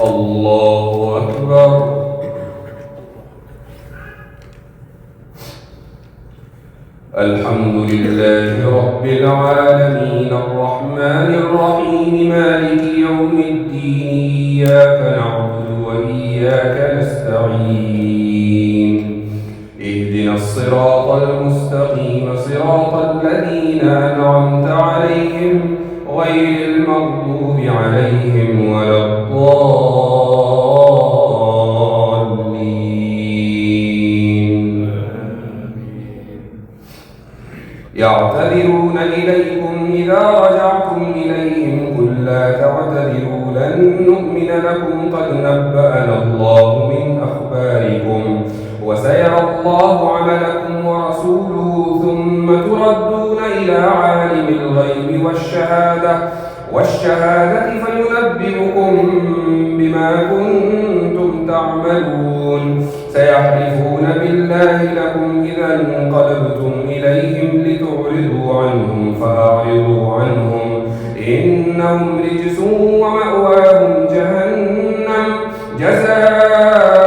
الله أكبر. الحمد لله رب العالمين الرحمن الرحيم مالك يوم الدين إياك نعبد وإياك نستعين اهدنا الصراط المستقيم صراط الذين أنعمت عليهم غير المغضوب عليهم ولا الضالين. يعتذرون إليكم إذا رجعتم إليهم قل لا تعتذروا لن نؤمن لكم قد نبأنا الله من أخباركم وسيرى الله عملكم ورسوله ثم تردون إلى عالم الغيب والشهادة فينبئكم بما كنتم تعملون. سيحلفون بالله لكم إذا انقلبتم إليهم لتعرضوا عنهم فأعرضوا عنهم إنهم رجس ومأواهم جهنم جزاء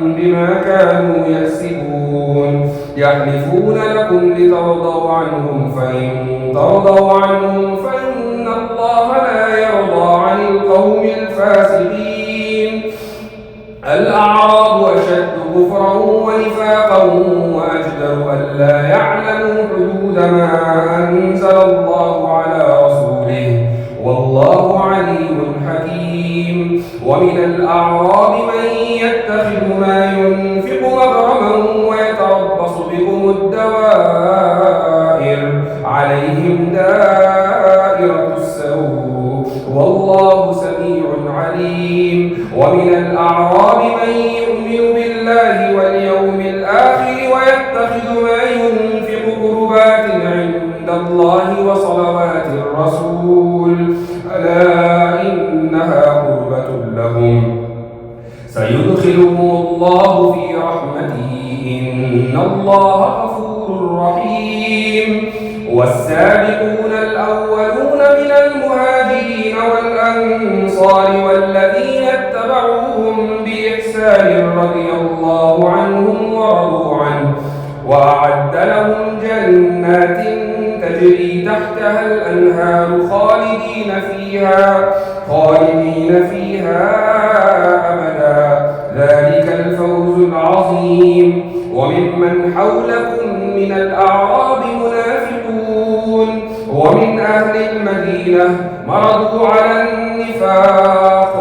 بما كانوا يكسبون. يحلفون لكم لترضوا عنهم فإن ترضوا عنهم فإن الله لا يرضى عن القوم الفاسقين. الأعراب أشد كفرا ونفاقا وأجدر ألا يعلموا حدود ما أنزل الله على رسوله والله عليم حكيم. ومن الأعراب من يتخذ ما ينفق مغرما ويتربص بكم الدوائر عليهم دائرة السوء والله سميع عليم. ومن الأعراب من يؤمن بالله واليوم الآخر ويتخذ ما ينفق قربات عند الله وصلوات الرسول ألا إنها قربة لهم سيدخلهم الله في رحمته إن الله غفور رحيم. والسابقون الأولون من المهاجرين والأنصار والذين اتبعوهم بإحسان رضي الله عنهم ورضوا عنه وأعد لهم جنات تجري تحتها الأنهار خالدين فيها أبدا ذلك الفوز العظيم. وممن حولكم من الأعراب منافقون ومن أهل المدينة مرضوا على النفاق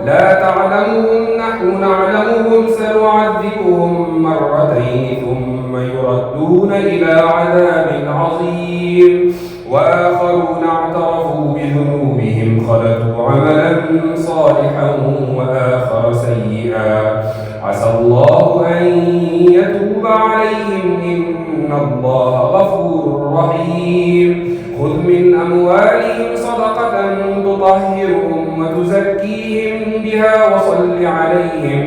لا تعلمهم نحن نعلمهم سنعذبهم مرتين ثم يردون إلى عذاب عظيم. وآخرون اعترفوا بذنوبهم خلطوا عملا صالحا وآخر سيئا عسى الله أن يتوب عليهم إن الله غفور رحيم. خذ من أموالهم صدقة تطهرهم وتزكيهم بها وصل عليهم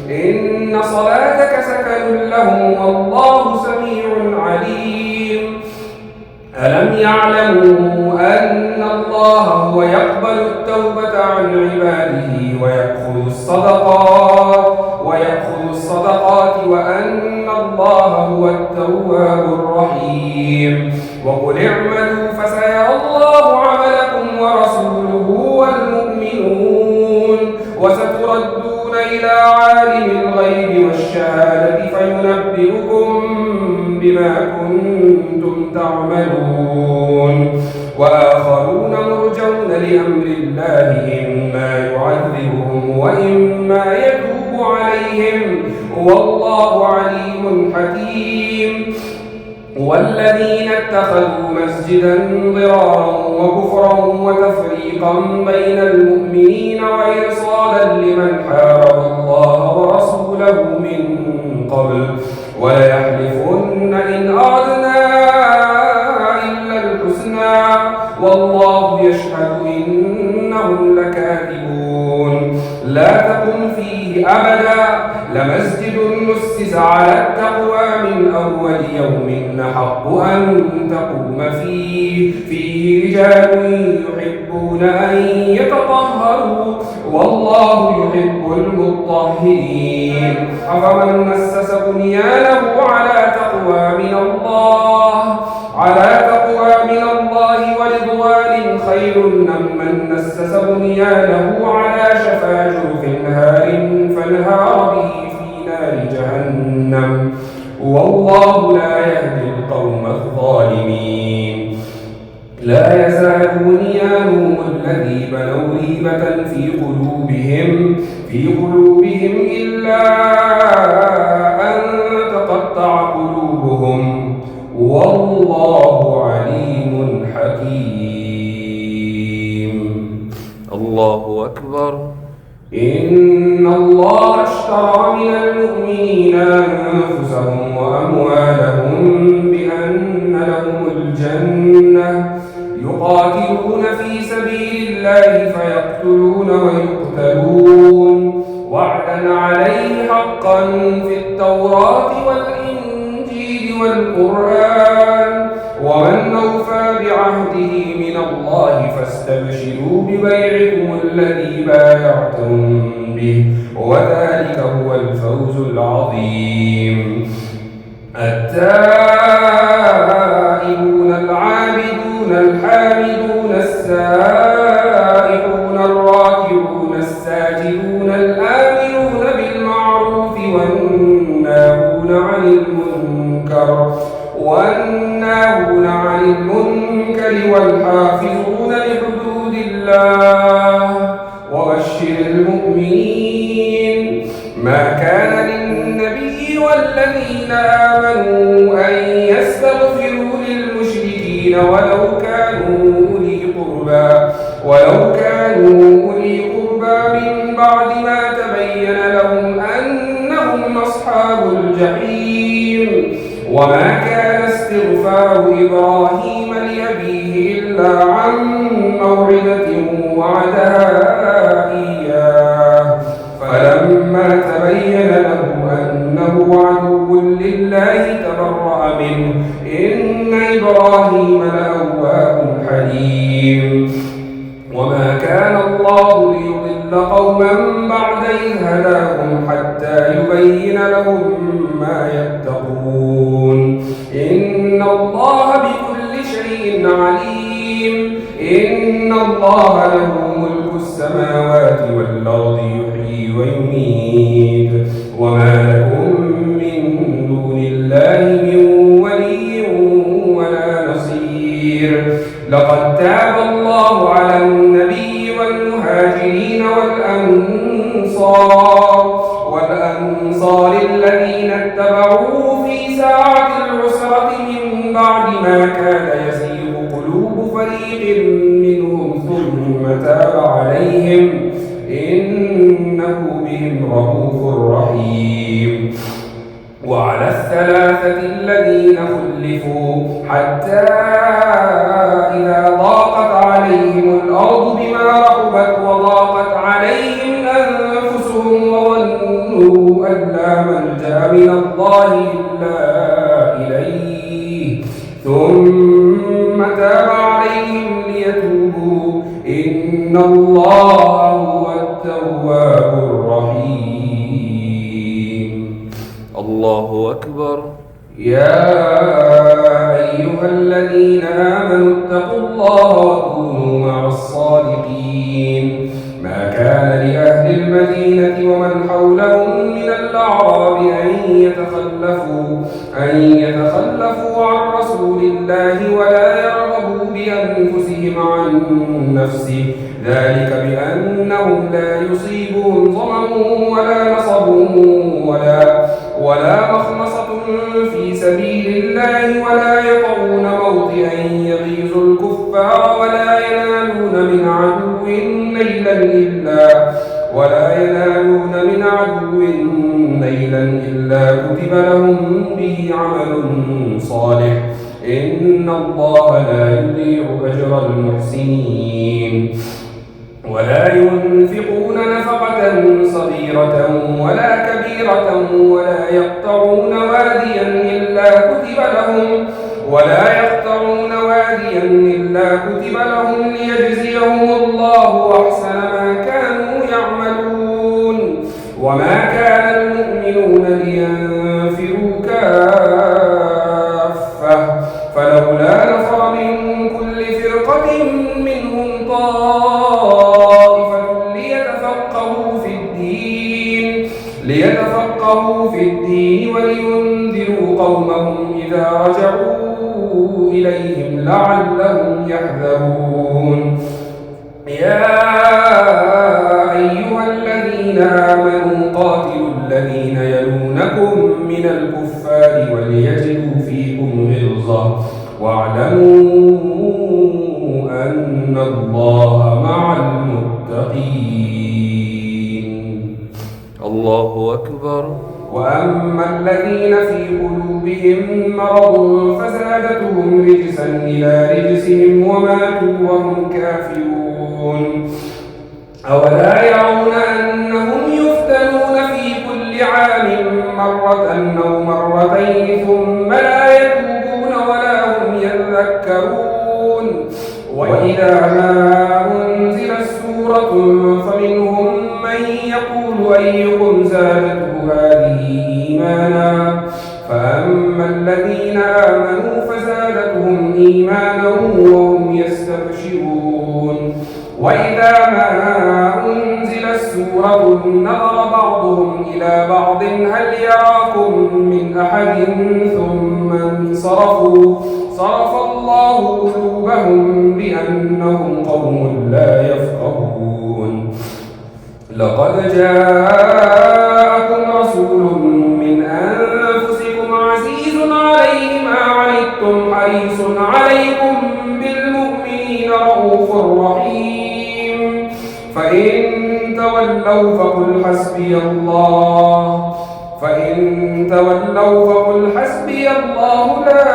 إن صلاتك سكن لهم والله سميع عليم. ألم يعلموا أن الله هو يقبل التوبة عن عباده ويأخذ الصدقات وأن الله هو التواب الرحيم. وقل اعملوا فسيرى الله عملكم ورسوله والمؤمنون وستردون إلى عالم الغيب والشهادة فينبئكم بما كنتم تعملون. وآخرون مرجون لأمر الله إما يعذبهم وإما يتوب عليهم والله عليم حكيم. والذين اتخذوا مسجدا ضرارا وكفرا وتفريقا بين المؤمنين وإرصادا لمن حارب الله ورسوله من قبل وليحلفن إن أردنا إلا الحسنى والله يشهد إنهم لكاذبون. لا تقم فيه أبدا لمسجد نسس على التقوى من أول يوم أحق أن تقوم فيه رجال يحبون أن يتطهروا والله يحب المطهرين. أفمن أسس بنيانه على تقوى من الله ورضوان خير أم من أسس بنيانه على شفا جرف فانهار به في نار جهنم والله لا يهدي القوم الظالمين. لا يزال بنيانهم الذي بنوا ريبة في قلوبهم إلا أن تقطع قلوبهم والله عليم حكيم. الله أكبر. إن الله اشترى من المؤمنين أنفسهم وأموالهم بأن لهم الجنة يقاتلون في سبيل الله فيقتلون ويقتلون وعدا عليه حقا في التوراة والإنجيل والقرآن ومن أوفى بعهده من الله فاستبشروا ببيعكم الذي بايعتم به وذلك هو الفوز العظيم. التائبون العابدون الحامدون السائحون الراكعون الساجدون الآمرون بالمعروف والناهون عن المنكر والحافظون لحدود الله وبشر المؤمنين. ما كان للنبي والذين آمنوا أن يستغفروا للمشركين ولو كانوا أولي قربى من بعد ما تبين لهم أنهم أصحاب الجحيم. وما كان استغفار إبراهيم لأبيه إلا عن موعدة وعدها إياه فلما تبين له أنه عدو لله تبرأ منه إن إبراهيم لأواه حليم. وما كان الله ليضل قوما بعد إذ هداهم حتى يبين لهم ما يتقون إن الله بكل شيء عليم. إن الله له ملك السماوات والأرض يحيي ويميت وما لكم من دون الله من ولي ولا نصير. لقد تاب الله على النبي والمهاجرين والأنصار الذين اتبعوه في ساعة العسرة من بعد ما كاد يزيغ قلوب فريق منهم ثم تاب عليهم إنه بهم رءوف رحيم. وعلى الثلاثة الذين خلفوا حتى إذا ضاقت عليهم الأرض بما رحبت وضاقت عليهم أنفسهم وظنوا أن لا ملجأ من الله إلا إليه ثم تاب عليهم ليتوبوا إن الله هو التواب الرحيم. الله أكبر. يا أيها الذين آمنوا اتقوا الله وكونوا مع الصادقين. ما كان لأهل المدينة ومن حولهم من الأعراب أن يتخلفوا عن رسول الله ولا يرغبوا بأنفسهم عن نفسه ذلك بأنهم لا يصيبهم ظمأ ولا نصب ولا مخمصة في سبيل الله ولا يطعون موطئا يغيظ الكفار ولا ينالون من عدو نيلا إلا كتب لهم به عمل صالح إن الله لا يضيع أجر المحسنين. ولا ينفقون نفقة صغيرة ولا كبيرة ولا يقطعون واديا إلا كتب لهم ليجزيهم الله أحسن ما كانوا يعملون. وما كان المؤمنون لينفروا كافة فلولا نفر من كل فرقة منهم طائفة ليتفقهوا في الدين ولينذروا قومهم إذا رجعوا إليهم لعلهم يحذرون. يا أيها الذين آمنوا قاتلوا الذين يلونكم من الكفار وليجدوا فيكم غلظة واعلموا أن الله مع المتقين. الله أكبر. وأما الذين في قلوبهم مرض فزادتهم رجسا إلى رجسهم وماتوا وهم كافرون. أولا يرون أنهم يفتنون في كل عام مرة أو مرتين ثم لا يتوبون ولا هم يذكرون. وإذا ما أنزلت سورة فمنهم من يقول أيكم زادته هذه إيمانا فأما الذين آمنوا فزادتهم إيمانا وهم يستبشرون. وإذا ما أنزلت سورة نظر بعضهم إلى بعض هل يراكم من أحد ثم انصرفوا صرف الله قلوبهم بأنهم قوم لا يفقهون. لقد جاءكم رسول من أنفسكم عزيز عليه ما عنتم حريص عليكم بالمؤمنين رؤوف رحيم. فإن تولوا فقل حسبي الله لا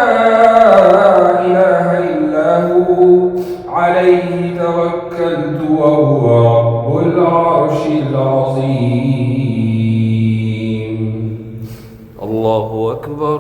إله إلا هو عليه توكلت وهو رب العرش العظيم. الله أكبر.